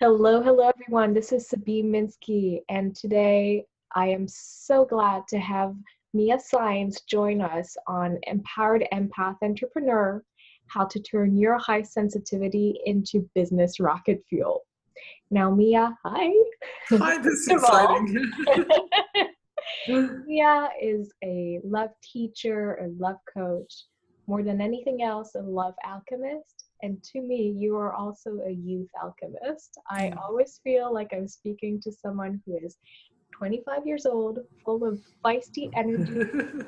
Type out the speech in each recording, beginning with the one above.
Hello, hello everyone. This is Sabine Minksky, and today I am so glad to have Mia Saenz join us on Empowered Empath Entrepreneur: How to Turn Your High Sensitivity into Business Rocket Fuel. Now, Mia, hi. Hi, this is First of all, exciting. Mia is a love teacher, a love coach, more than anything else, a love alchemist. And to me, you are also a youth alchemist. I always feel like I'm speaking to someone who is 25 years old, full of feisty energy,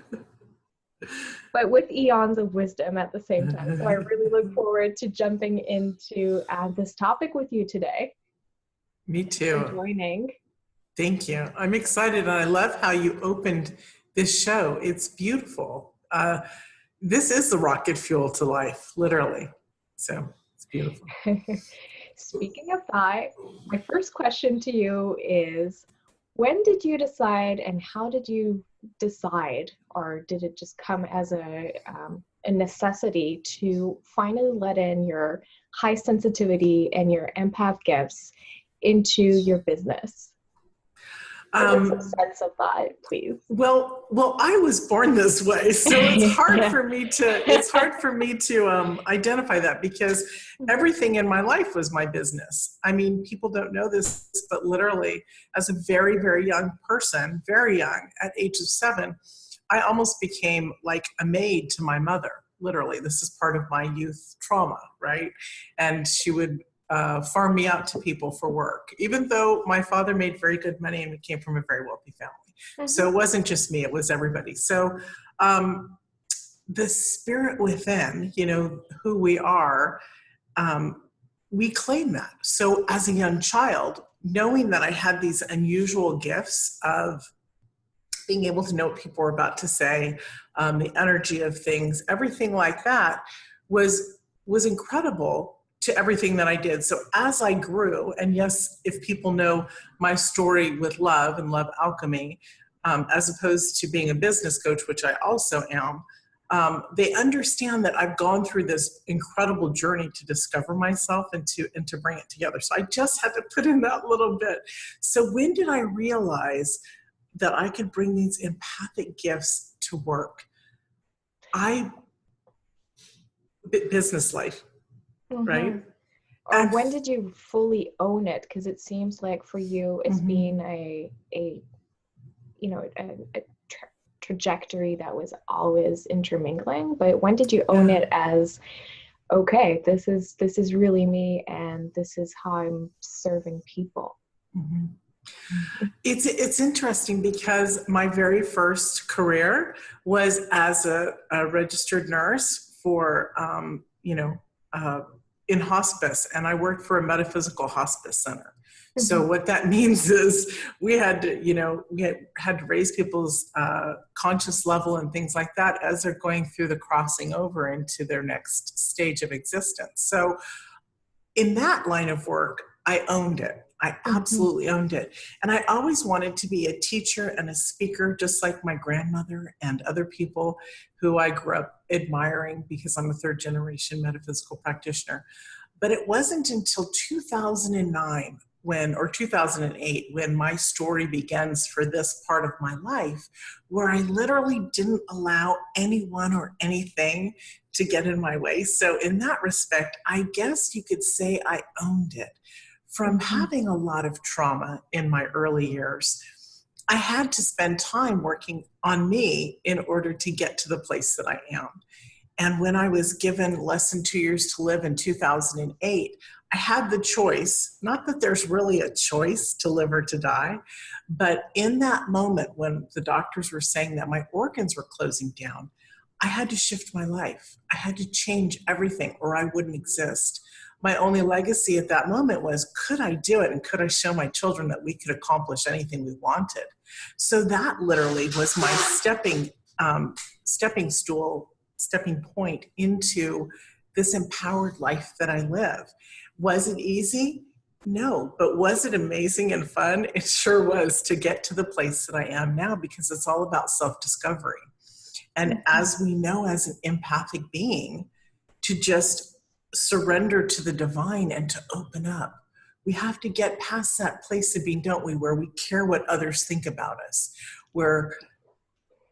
but with eons of wisdom at the same time. So I really look forward to jumping into this topic with you today. Me too. For joining. Thank you. I'm excited, and I love how you opened this show. It's beautiful. This is the rocket fuel to life, literally. So it's beautiful. Speaking of that, my first question to you is, when did you decide and how did you decide, or did it just come as a necessity to finally let in your high sensitivity and your empath gifts into your business? Give us a sense of that, please. Well, I was born this way, so it's hard for me to identify that, because everything in my life was my business. I mean, people don't know this, but literally, as a very, very young person, very young, at age of 7, I almost became like a maid to my mother. Literally, this is part of my youth trauma, right? And she would farm me out to people for work, even though my father made very good money and we came from a very wealthy family. Mm-hmm. So it wasn't just me, it was everybody. So the spirit within, who we are, we claim that. So as a young child, knowing that I had these unusual gifts of being able to know what people were about to say, the energy of things, everything like that was incredible to everything that I did. So as I grew, and yes, if people know my story with love and love alchemy, as opposed to being a business coach, which I also am, they understand that I've gone through this incredible journey to discover myself and to bring it together. So I just had to put in that little bit. So when did I realize that I could bring these empathic gifts to work? Business life. Mm-hmm. Right? Or when did you fully own it? Because it seems like for you, it's been a trajectory that was always intermingling. But when did you own it as, okay, this is really me, and this is how I'm serving people? Mm-hmm. It's interesting, because my very first career was as a registered nurse for in hospice, and I worked for a metaphysical hospice center. Mm-hmm. So what that means is we had to raise people's conscious level and things like that as they're going through the crossing over into their next stage of existence. So in that line of work, I owned it. I absolutely owned it. And I always wanted to be a teacher and a speaker, just like my grandmother and other people who I grew up admiring, because I'm a third generation metaphysical practitioner. But it wasn't until 2009 or 2008 when my story begins for this part of my life, where I literally didn't allow anyone or anything to get in my way. So in that respect, I guess you could say I owned it. From having a lot of trauma in my early years, I had to spend time working on me in order to get to the place that I am. And when I was given less than 2 years to live in 2008, I had the choice, not that there's really a choice to live or to die, but in that moment when the doctors were saying that my organs were closing down, I had to shift my life. I had to change everything, or I wouldn't exist. My only legacy at that moment was, could I do it? And could I show my children that we could accomplish anything we wanted? So that literally was my stepping point into this empowered life that I live. Was it easy? No, but was it amazing and fun? It sure was, to get to the place that I am now, because it's all about self-discovery. And as we know, as an empathic being, to just surrender to the divine and to open up we have to get past that place of being, don't we, where we care what others think about us, where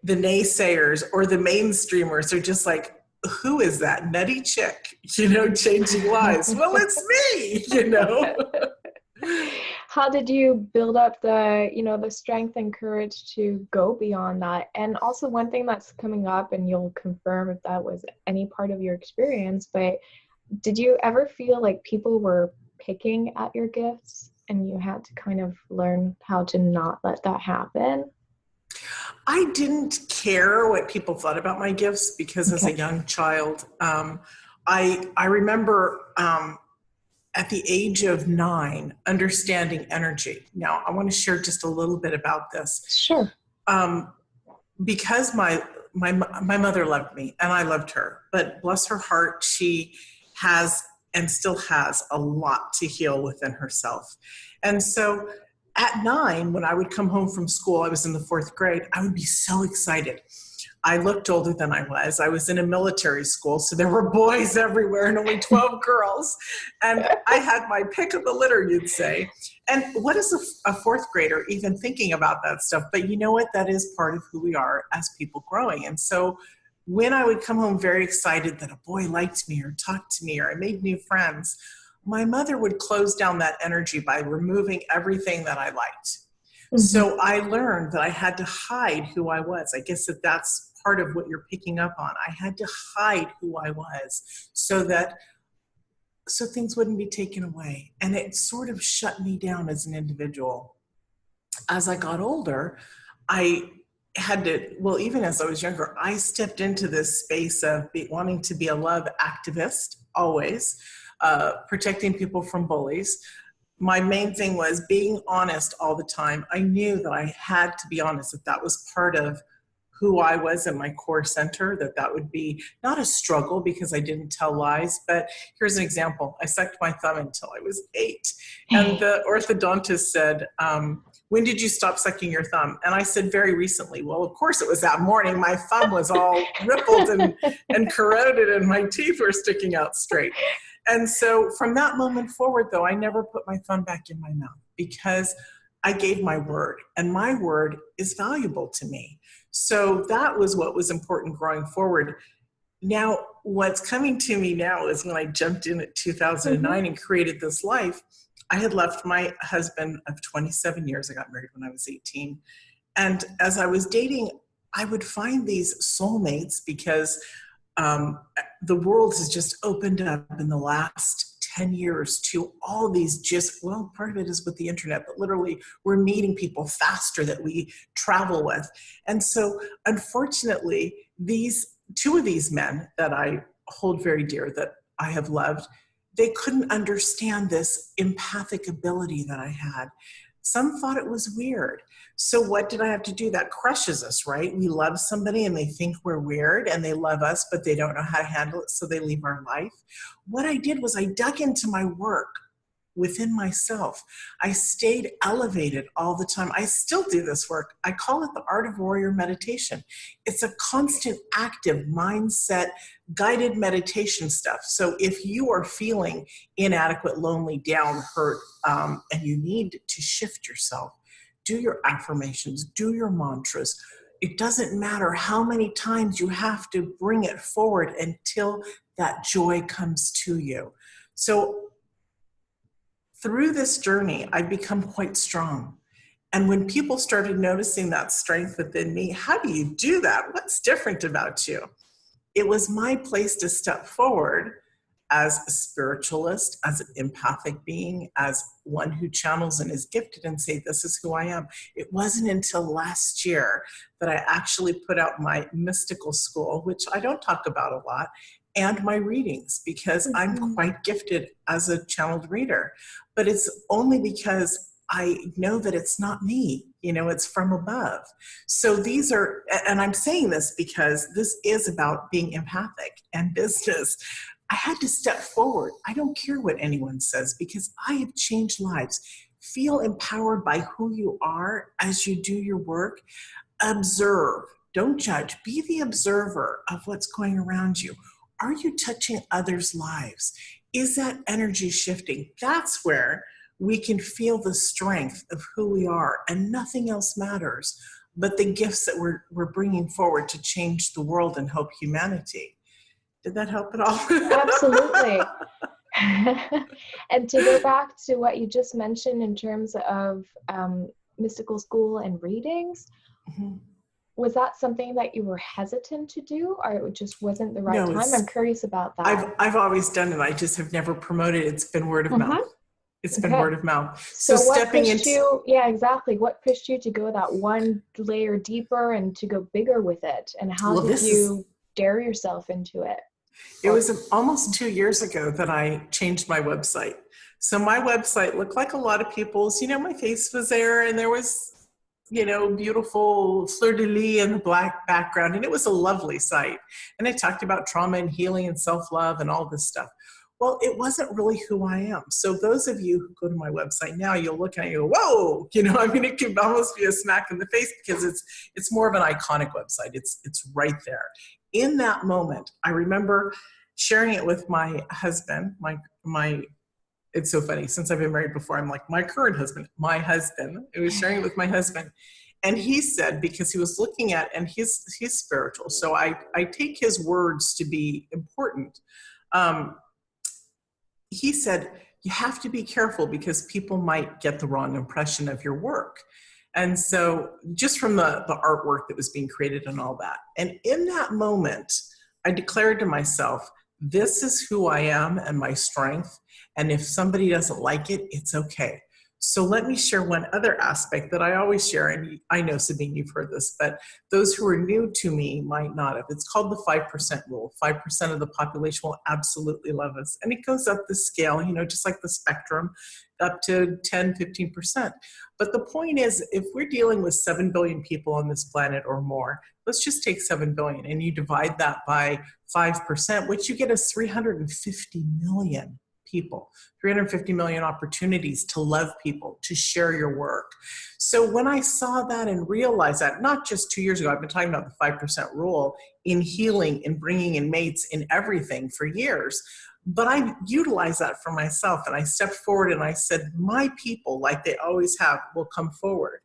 the naysayers or the mainstreamers are just like, who is that nutty chick, changing lives? Well, it's me. How did you build up the strength and courage to go beyond that? And also one thing that's coming up, and you'll confirm if that was any part of your experience, but did you ever feel like people were picking at your gifts and you had to kind of learn how to not let that happen? I didn't care what people thought about my gifts because as a young child, I remember at the age of 9, understanding energy. Now, I want to share just a little bit about this. Sure. Because my mother loved me and I loved her, but bless her heart, she has and still has a lot to heal within herself. And so at 9, when I would come home from school, I was in the 4th grade, I would be so excited. I looked older than I was. I was in a military school, so there were boys everywhere and only 12 girls. And I had my pick of the litter, you'd say. And what is a 4th grader even thinking about that stuff? But you know what? That is part of who we are as people growing. And so when I would come home very excited that a boy liked me or talked to me or I made new friends, my mother would close down that energy by removing everything that I liked. Mm-hmm. So I learned that I had to hide who I was. I guess that's part of what you're picking up on. I had to hide who I was so things wouldn't be taken away. And it sort of shut me down as an individual. As I got older, I had to, well, even as I was younger, I stepped into this space of wanting to be a love activist, always, protecting people from bullies. My main thing was being honest all the time. I knew that I had to be honest, that was part of who I was in my core center, that would be not a struggle because I didn't tell lies, but here's an example. I sucked my thumb until I was 8. And the orthodontist said, when did you stop sucking your thumb? And I said, very recently. Well, of course it was that morning. My thumb was all rippled and corroded and my teeth were sticking out straight. And so from that moment forward, though, I never put my thumb back in my mouth because I gave my word, and my word is valuable to me. So that was what was important growing forward. Now, what's coming to me now is when I jumped in at 2009 and created this life, I had left my husband of 27 years. I got married when I was 18. And as I was dating, I would find these soulmates because the world has just opened up in the last 10 years to all these part of it is with the internet, but literally we're meeting people faster that we travel with. And so unfortunately, two of these men that I hold very dear, that I have loved, they couldn't understand this empathic ability that I had. Some thought it was weird. So what did I have to do? That crushes us, right? We love somebody and they think we're weird and they love us, but they don't know how to handle it, so they leave our life. What I did was I dug into my work within myself. I stayed elevated all the time. I still do this work. I call it the Art of Warrior Meditation. It's a constant active mindset, guided meditation stuff. So if you are feeling inadequate, lonely, down, hurt, and you need to shift yourself, do your affirmations, do your mantras. It doesn't matter how many times you have to bring it forward until that joy comes to you. So through this journey, I've become quite strong. And when people started noticing that strength within me, how do you do that? What's different about you? It was my place to step forward as a spiritualist, as an empathic being, as one who channels and is gifted and say, this is who I am. It wasn't until last year that I actually put out my mystical school, which I don't talk about a lot, and my readings, because I'm quite gifted as a channeled reader. But it's only because I know that it's not me, it's from above. So these are, and I'm saying this because this is about being empathic and business. I had to step forward. I don't care what anyone says because I have changed lives. Feel empowered by who you are as you do your work. Observe, don't judge. Be the observer of what's going around you. Are you touching others' lives? Is that energy shifting? That's where we can feel the strength of who we are, and nothing else matters but the gifts that we're bringing forward to change the world and help humanity. Did that help at all? Absolutely. And to go back to what you just mentioned in terms of mystical school and readings, mm-hmm. Was that something that you were hesitant to do, or it just wasn't the right time? I'm curious about that. I've always done it. I just have never promoted it. It's been word of mouth. It's been word of mouth. So what pushed you, exactly. What pushed you to go that one layer deeper and to go bigger with it? And how did you dare yourself into it? It was almost 2 years ago that I changed my website. So my website looked like a lot of people's. My face was there, and there was, beautiful fleur-de-lis in the black background. And it was a lovely site. And it talked about trauma and healing and self-love and all this stuff. Well, it wasn't really who I am. So those of you who go to my website now, you'll look at it and you go, whoa, it can almost be a smack in the face, because it's more of an iconic website. It's right there. In that moment, I remember sharing it with my husband, it's so funny, since I've been married before, I'm like, my current husband, I was sharing it with my husband. And he said, because he was looking at, and he's spiritual, so I take his words to be important. He said, you have to be careful because people might get the wrong impression of your work. And so just from the artwork that was being created and all that. And in that moment, I declared to myself, this is who I am and my strength. And if somebody doesn't like it, it's okay. So let me share one other aspect that I always share. And I know, Sabine, you've heard this, but those who are new to me might not have. It's called the 5% rule. 5% of the population will absolutely love us. And it goes up the scale, just like the spectrum, up to 10, 15%. But the point is, if we're dealing with 7 billion people on this planet or more, let's just take 7 billion and you divide that by 5%, which you get is 350 million people, 350 million opportunities to love people, to share your work. So when I saw that and realized that, not just 2 years ago, I've been talking about the 5% rule in healing, in bringing in mates, in everything for years. But I utilized that for myself, and I stepped forward and I said, my people, like they always have, will come forward.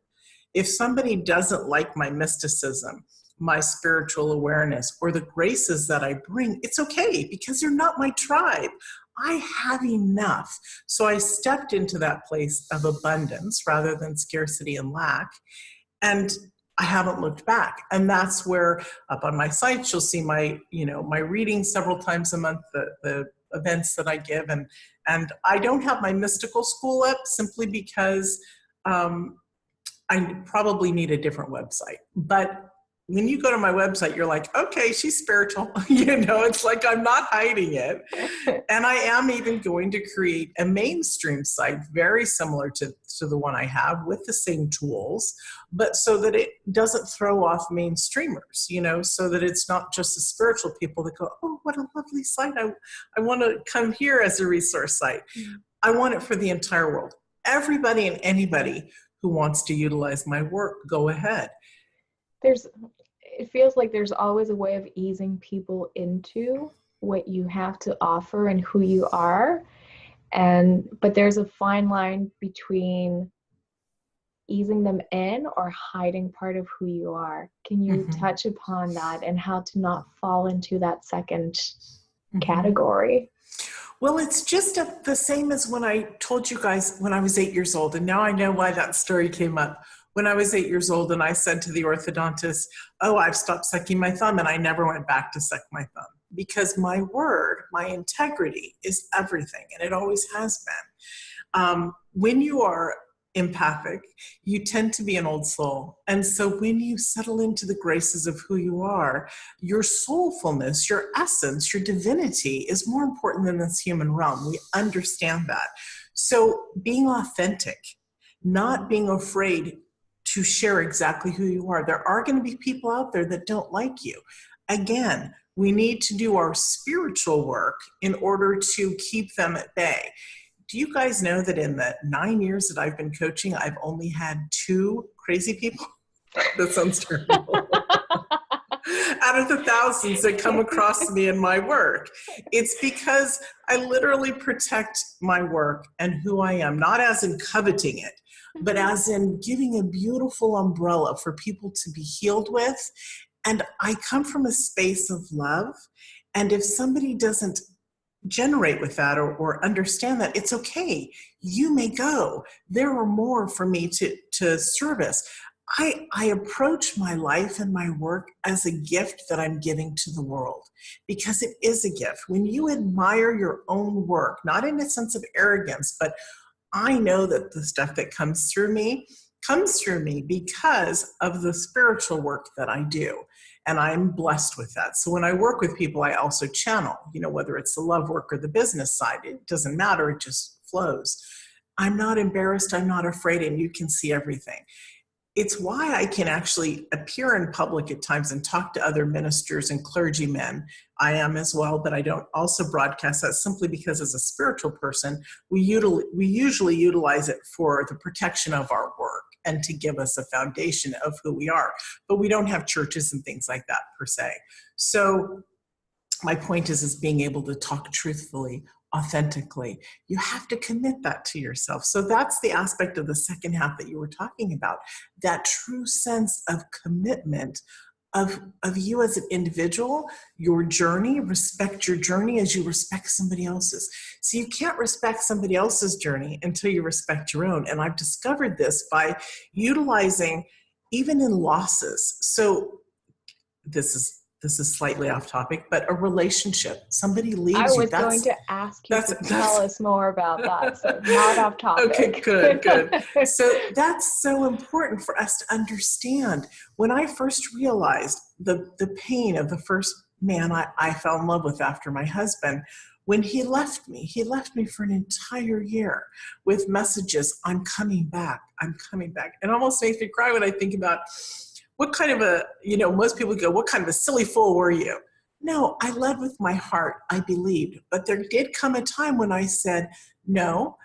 If somebody doesn't like my mysticism, my spiritual awareness, or the graces that I bring, it's okay, because they're not my tribe. I have enough. So I stepped into that place of abundance rather than scarcity and lack. And I haven't looked back. And that's where up on my site, you'll see my, my readings several times a month, the events that I give. And I don't have my mystical school up simply because I probably need a different website. But when you go to my website, you're like, okay, she's spiritual. It's like I'm not hiding it. And I am even going to create a mainstream site very similar to the one I have, with the same tools, but so that it doesn't throw off mainstreamers, so that it's not just the spiritual people that go, oh, what a lovely site. I want to come here as a resource site. Mm-hmm. I want it for the entire world. Everybody and anybody who wants to utilize my work, go ahead. It feels like there's always a way of easing people into what you have to offer and who you are. But there's a fine line between easing them in or hiding part of who you are. Can you touch upon that and how to not fall into that second category? Well, it's just the same as when I told you guys when I was 8 years old, and now I know why that story came up. When I was 8 years old and I said to the orthodontist, oh, I've stopped sucking my thumb, and I never went back to suck my thumb, because my word, my integrity is everything, and it always has been. When you are empathic, you tend to be an old soul. And so when you settle into the graces of who you are, your soulfulness, your essence, your divinity is more important than this human realm. We understand that. So being authentic, not being afraid to share exactly who you are. There are going to be people out there that don't like you. Again, we need to do our spiritual work in order to keep them at bay. Do you guys know that in the 9 years that I've been coaching, I've only had 2 crazy people? That sounds terrible. out of the thousands that come across me in my work. It's because I literally protect my work and who I am, not as in coveting it, but as in giving a beautiful umbrella for people to be healed with. And I come from a space of love. And if somebody doesn't generate with that or understand that, it's okay. You may go. There are more for me to service. I approach my life and my work as a gift that I'm giving to the world, because it is a gift. When you admire your own work, not in a sense of arrogance, but I know that the stuff that comes through me because of the spiritual work that I do. And I'm blessed with that. So when I work with people, I also channel, whether it's the love work or the business side, it doesn't matter. It just flows. I'm not embarrassed. I'm not afraid. And you can see everything. It's why I can actually appear in public at times and talk to other ministers and clergymen. I am as well, but I don't also broadcast that simply because as a spiritual person, we usually utilize it for the protection of our work and to give us a foundation of who we are. But we don't have churches and things like that per se. So my point is being able to talk truthfully, authentically. You have to commit that to yourself. So that's the aspect of the second half that you were talking about, that true sense of commitment of you as an individual, your journey. Respect your journey as you respect somebody else's. So you can't respect somebody else's journey until you respect your own. And I've discovered this by utilizing even in losses. So this is slightly off topic, but a relationship, somebody leaves you. I was going to ask you to tell us more about that, so not off topic. Okay, good. So that's so important for us to understand. When I first realized the pain of the first man I fell in love with after my husband, when he left me for an entire year with messages, I'm coming back. It almost makes me cry when I think about what kind of most people go, what kind of a silly fool were you? No, I led with my heart. I believed. But there did come a time when I said, no,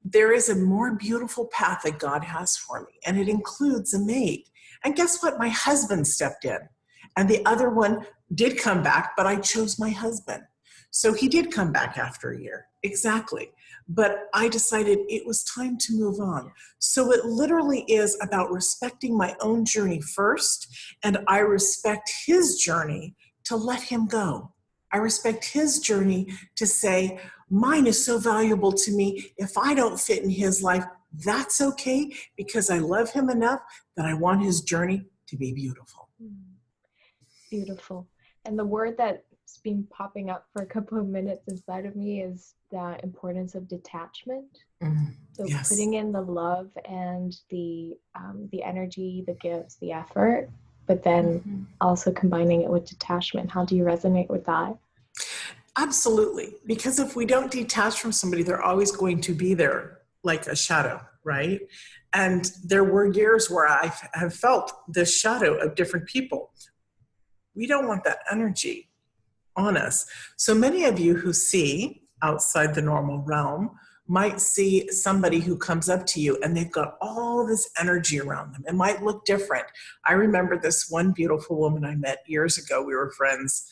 there is a more beautiful path that God has for me. And it includes a mate. And guess what? My husband stepped in. And the other one did come back, but I chose my husband. So he did come back after a year. Exactly. But I decided it was time to move on. So it literally is about respecting my own journey first, and I respect his journey to let him go. I respect his journey to say, mine is so valuable to me. If I don't fit in his life, that's okay, because I love him enough that I want his journey to be beautiful. Beautiful. And the word that's been popping up for a couple of minutes inside of me is the importance of detachment. So yes. Putting in the love and the energy, the gifts, the effort, but then also combining it with detachment. How do you resonate with that? Absolutely. Because if we don't detach from somebody, they're always going to be there like a shadow, right? And there were years where I have felt the shadow of different people. We don't want that energy on us. So many of you who see outside the normal realm might see somebody who comes up to you and they've got all this energy around them. It might look different. I remember this one beautiful woman I met years ago. We were friends.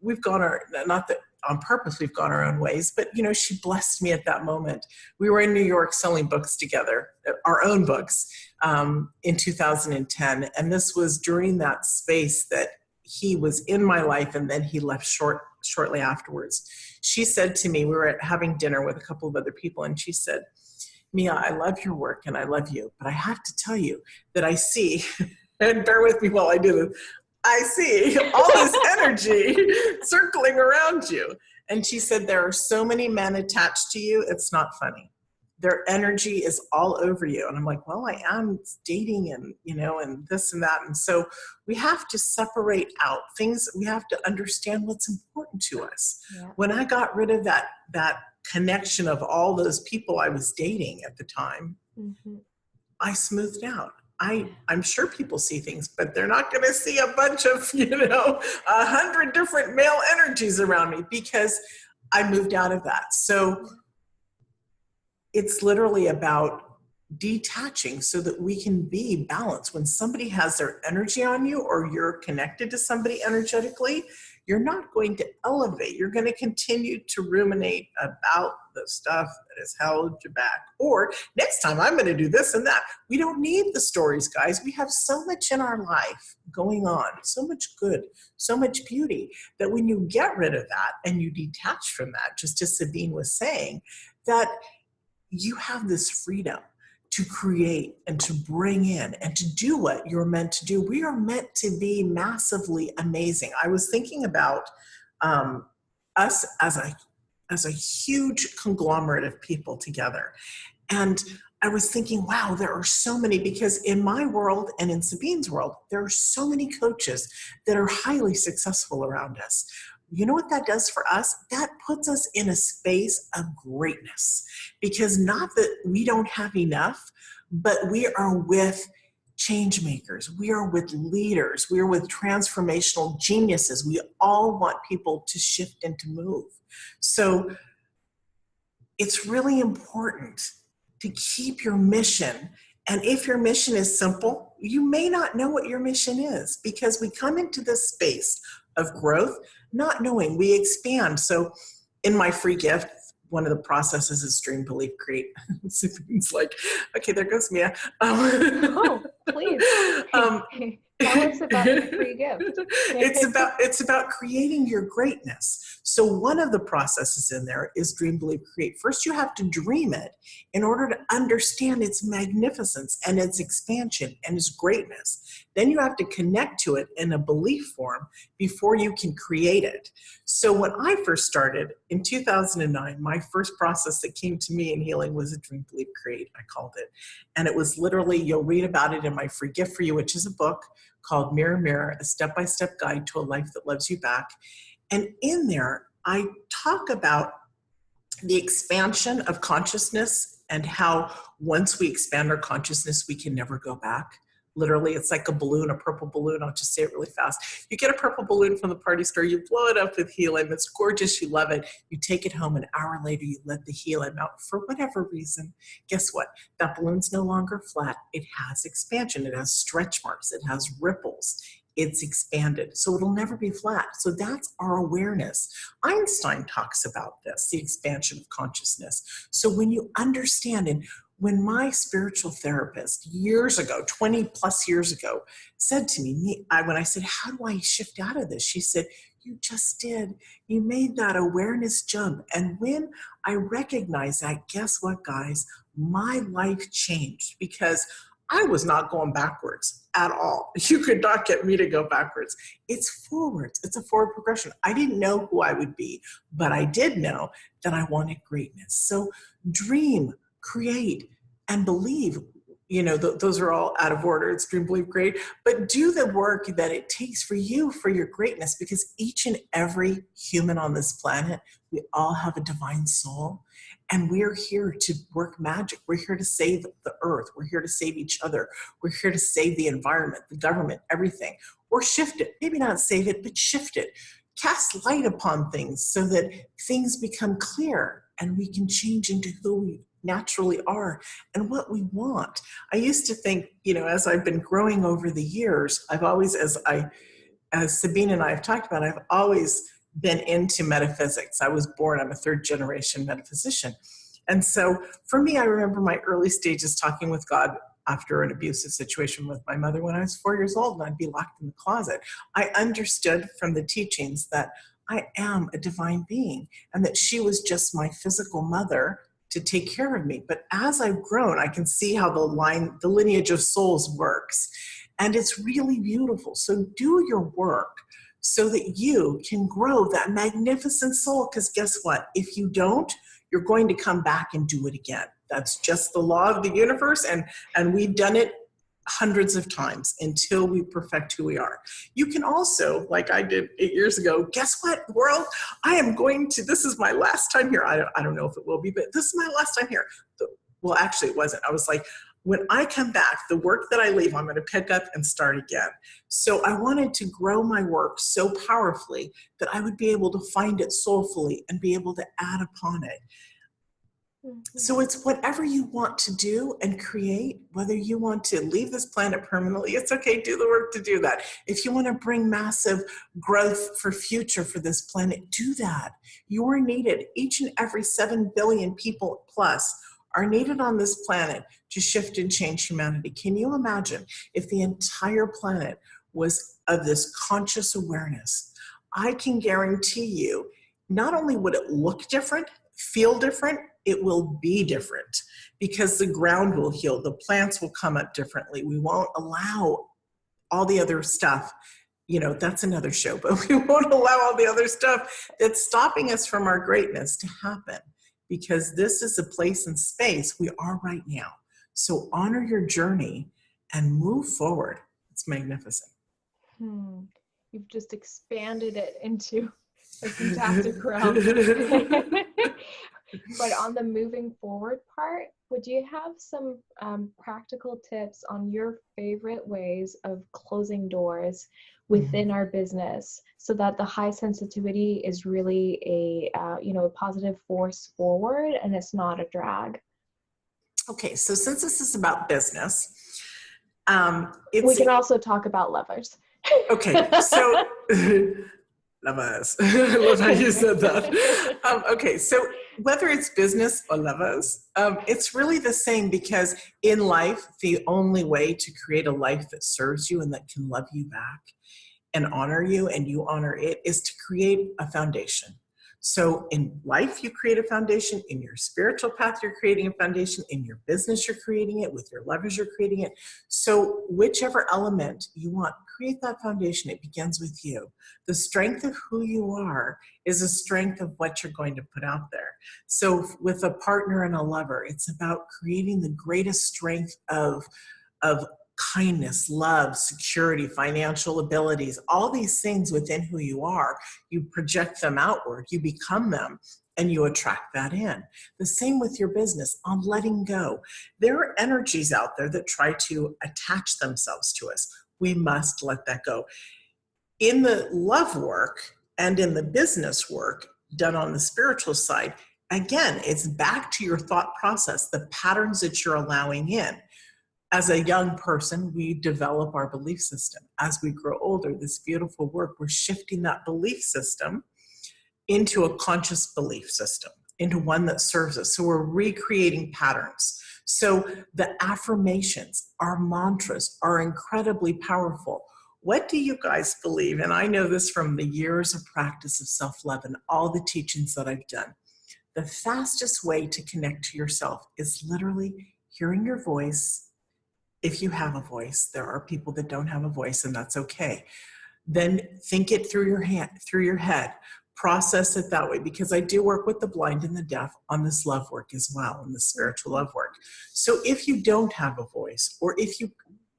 We've gone not that on purpose we've gone our own ways, but she blessed me at that moment. We were in New York selling books together, our own books, in 2010. And this was during that space that he was in my life, and then he left shortly afterwards. She said to me, we were having dinner with a couple of other people, and she said, Mia, I love your work and I love you, but I have to tell you that I see, and bear with me while I do this, I see all this energy circling around you. And she said, there are so many men attached to you, it's not funny. Their energy is all over you. And I'm like, well, I am dating and, and this and that. And so we have to separate out things. We have to understand what's important to us. Yeah. When I got rid of that connection of all those people I was dating at the time, I smoothed out. I'm sure people see things, but they're not going to see a bunch of, 100 different male energies around me, because I moved out of that. So it's literally about detaching so that we can be balanced. When somebody has their energy on you or you're connected to somebody energetically, you're not going to elevate. You're going to continue to ruminate about the stuff that has held you back. Or next time I'm going to do this and that. We don't need the stories, guys. We have so much in our life going on, so much good, so much beauty, that when you get rid of that and you detach from that, just as Sabine was saying, that you have this freedom to create and to bring in and to do what you're meant to do. We are meant to be massively amazing. I was thinking about us as a huge conglomerate of people together. And I was thinking, wow, there are so many, because in my world and in Sabine's world, there are so many coaches that are highly successful around us. You know what that does for us? That puts us in a space of greatness, because not that we don't have enough, but we are with change makers. We are with leaders. We are with transformational geniuses. We all want people to shift and to move. So it's really important to keep your mission. And if your mission is simple, you may not know what your mission is, because we come into this space of growth not knowing. We expand. So in my free gift, one of the processes is dream, believe, create. It's like, okay, there goes Mia. Oh, please. Tell us about the free gift. It's about creating your greatness. So one of the processes in there is dream, believe, create. First, you have to dream it in order to understand its magnificence and its expansion and its greatness. Then you have to connect to it in a belief form before you can create it. So when I first started in 2009, my first process that came to me in healing was a dream, believe, create, I called it. And it was literally, you'll read about it in my free gift for you, which is a book called Mirror, Mirror, a step-by-step guide to a life that loves you back. And in there, I talk about the expansion of consciousness and how once we expand our consciousness, we can never go back. Literally, it's like a balloon, a purple balloon. I'll just say it really fast. You get a purple balloon from the party store, you blow it up with helium. It's gorgeous, you love it. You take it home, an hour later, you let the helium out for whatever reason. Guess what? That balloon's no longer flat. It has expansion. It has stretch marks. It has ripples. It's expanded. So it'll never be flat. So that's our awareness. Einstein talks about this, the expansion of consciousness. So when you understand, and when my spiritual therapist years ago, 20 plus years ago, said to me, when I said, how do I shift out of this? She said, you just did. You made that awareness jump. And when I recognized that, guess what, guys? My life changed, because I was not going backwards at all. You could not get me to go backwards. It's forwards. It's a forward progression. I didn't know who I would be, but I did know that I wanted greatness. So dream, create, and believe. You know, those are all out of order. It's dream, believe, create. But do the work that it takes for you, for your greatness, because each and every human on this planet, we all have a divine soul. And we're here to work magic. We're here to save the earth. We're here to save each other. We're here to save the environment, the government, everything. Or shift it. Maybe not save it, but shift it. Cast light upon things so that things become clear and we can change into who we naturally are and what we want. I used to think, you know, as I've been growing over the years, I've always, as Sabine and I have talked about, I've always been into metaphysics. I was born, I'm a third generation metaphysician. And so for me, I remember my early stages talking with God after an abusive situation with my mother when I was 4 years old and I'd be locked in the closet. I understood from the teachings that I am a divine being and that she was just my physical mother to take care of me. But as I've grown, I can see how the lineage of souls works. And it's really beautiful. So do your work so that you can grow that magnificent soul. Because guess what? If you don't, you're going to come back and do it again. That's just the law of the universe. And we've done it hundreds of times until we perfect who we are. You can also, like I did 8 years ago, guess what, world? This is my last time here. I don't know if it will be, but this is my last time here. Well, actually it wasn't. I was like, when I come back, the work that I leave, I'm going to pick up and start again. So I wanted to grow my work so powerfully that I would be able to find it soulfully and be able to add upon it. Mhm. So it's whatever you want to do and create, whether you want to leave this planet permanently, it's okay, do the work to do that. If you want to bring massive growth for future for this planet, do that. You are needed. Each and every 7 billion people plus are needed on this planet to shift and change humanity. Can you imagine if the entire planet was of this conscious awareness? I can guarantee you, not only would it look different, feel different, it will be different because the ground will heal. The plants will come up differently. We won't allow all the other stuff. You know, that's another show, but we won't allow all the other stuff that's stopping us from our greatness to happen because this is a place and space we are right now. So honor your journey and move forward. It's magnificent. Hmm. You've just expanded it into a fantastic realm. But on the moving forward part, would you have some practical tips on your favorite ways of closing doors within our business so that the high sensitivity is really a positive force forward and it's not a drag? Okay, so since this is about business, We can also talk about lovers. okay, so lovers. I love how you said that. Okay, so whether it's business or lovers, it's really the same because in life, the only way to create a life that serves you and that can love you back and honor you and you honor it is to create a foundation. So in life, you create a foundation. In your spiritual path, you're creating a foundation. In your business, you're creating it. With your lovers, you're creating it. So whichever element you want, create that foundation. It begins with you. The strength of who you are is a strength of what you're going to put out there. So with a partner and a lover, it's about creating the greatest strength of kindness, love, security, financial abilities, all these things within who you are. You project them outward, you become them, and you attract that in. The same with your business, on letting go. There are energies out there that try to attach themselves to us. We must let that go. In the love work and in the business work done on the spiritual side, again, it's back to your thought process, the patterns that you're allowing in. As a young person, we develop our belief system. As we grow older, this beautiful work, we're shifting that belief system into a conscious belief system, into one that serves us. So we're recreating patterns. So the affirmations, our mantras are incredibly powerful. What do you guys believe? And I know this from the years of practice of self-love and all the teachings that I've done. The fastest way to connect to yourself is literally hearing your voice. If you have a voice, there are people that don't have a voice, and that's okay. Then think it through your head, process it that way, because I do work with the blind and the deaf on this love work as well, and the spiritual love work. So if you don't have a voice, or if you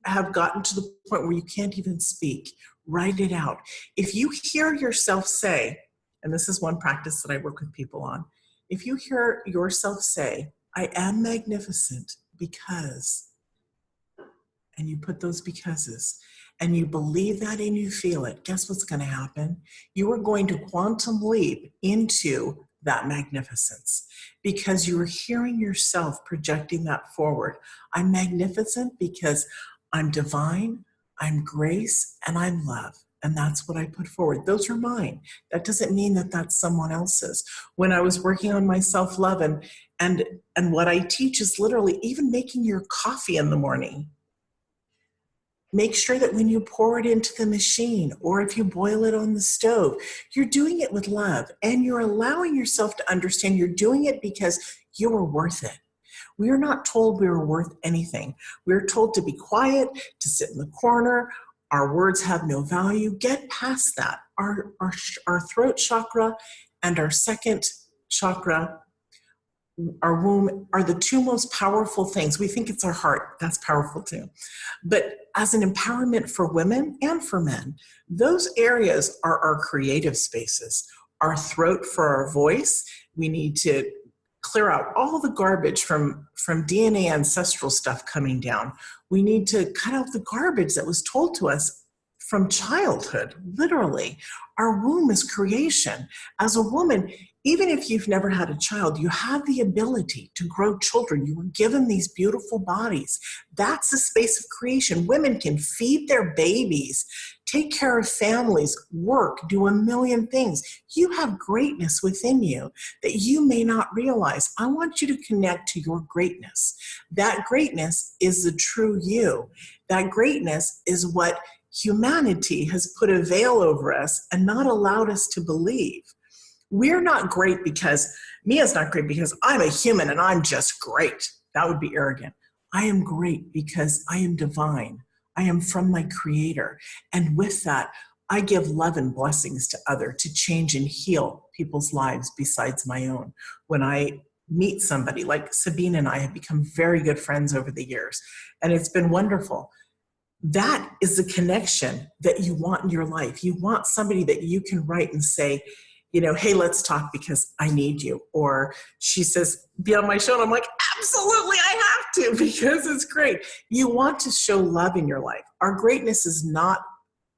have gotten to the point where you can't even speak, write it out. If you hear yourself say, and this is one practice that I work with people on, if you hear yourself say, I am magnificent because, and you put those becauses, and you believe that and you feel it, guess what's going to happen? You are going to quantum leap into that magnificence because you are hearing yourself projecting that forward. I'm magnificent because I'm divine, I'm grace, and I'm love. And that's what I put forward. Those are mine. That doesn't mean that that's someone else's. When I was working on my self-love and what I teach is literally even making your coffee in the morning. Make sure that when you pour it into the machine or if you boil it on the stove, you're doing it with love and you're allowing yourself to understand you're doing it because you are worth it. We are not told we are worth anything. We're told to be quiet, to sit in the corner. Our words have no value. Get past that. Our throat chakra and our second chakra, our womb, are the two most powerful things. We think it's our heart. That's powerful too. But as an empowerment for women and for men, those areas are our creative spaces. Our throat for our voice. We need to clear out all the garbage from DNA ancestral stuff coming down. We need to cut out the garbage that was told to us from childhood, literally. Our womb is creation. As a woman, even if you've never had a child, you have the ability to grow children. You were given these beautiful bodies. That's the space of creation. Women can feed their babies, take care of families, work, do a million things. You have greatness within you that you may not realize. I want you to connect to your greatness. That greatness is the true you. That greatness is what humanity has put a veil over us and not allowed us to believe. We're not great because, Mia's not great because I'm a human and I'm just great. That would be arrogant. I am great because I am divine. I am from my creator. And with that, I give love and blessings to others to change and heal people's lives besides my own. When I meet somebody, like Sabine and I have become very good friends over the years, and it's been wonderful. That is the connection that you want in your life. You want somebody that you can write and say, you know, hey, let's talk because I need you. Or she says, be on my show. And I'm like, absolutely, I have to, because it's great. You want to show love in your life. Our greatness is not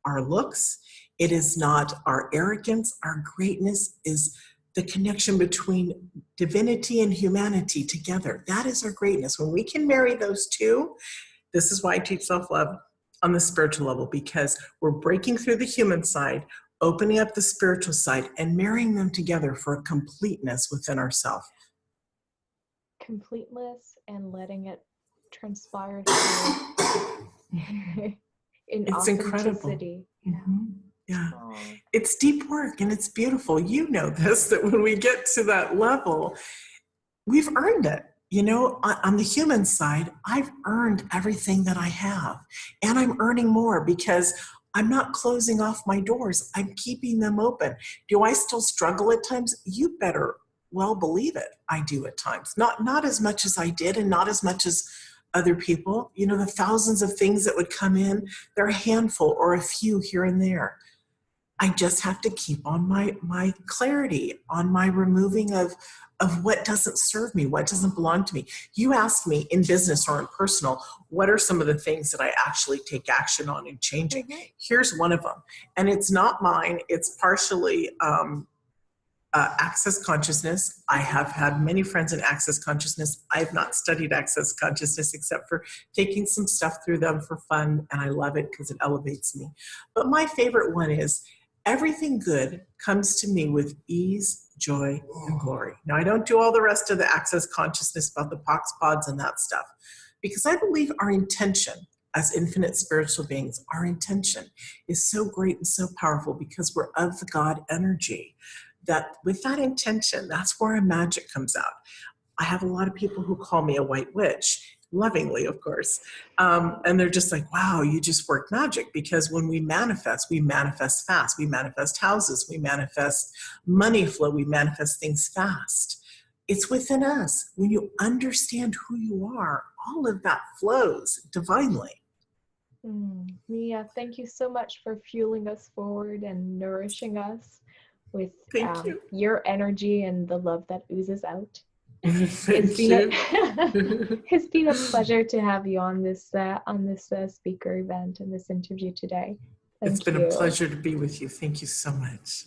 our looks. It is not our arrogance. Our greatness is the connection between divinity and humanity together. That is our greatness. When we can marry those two, this is why I teach self-love on the spiritual level, because we're breaking through the human side, opening up the spiritual side, and marrying them together for a completeness within ourselves. Completeness and letting it transpire in it's incredible. authenticity. Mm-hmm. Yeah. Aww. It's deep work and it's beautiful. You know this, that when we get to that level, we've earned it. You know, on the human side, I've earned everything that I have, and I'm earning more because I'm not closing off my doors. I'm keeping them open. Do I still struggle at times? You better well believe it. I do at times. Not as much as I did, and not as much as other people. You know, the thousands of things that would come in, they're a handful or a few here and there. I just have to keep on my clarity, on my removing of what doesn't serve me, what doesn't belong to me. You asked me in business or in personal, what are some of the things that I actually take action on in changing? Mm-hmm. Here's one of them. And it's not mine. It's partially access consciousness. I have had many friends in access consciousness. I have not studied access consciousness except for taking some stuff through them for fun, and I love it because it elevates me. But my favorite one is, everything good comes to me with ease, joy, and glory. Now, I don't do all the rest of the access consciousness about the pox pods and that stuff, because I believe our intention as infinite spiritual beings, our intention is so great and so powerful because we're of the God energy, that with that intention, that's where our magic comes out. I have a lot of people who call me a white witch, lovingly, of course. And they're just like, wow, you just work magic, because when we manifest fast. We manifest houses, we manifest money flow, we manifest things fast. It's within us. When you understand who you are, all of that flows divinely. Mia, thank you so much for fueling us forward and nourishing us with your energy and the love that oozes out. It's been a pleasure to have you on this speaker event and this interview today. It's been a pleasure to be with you. Thank you so much.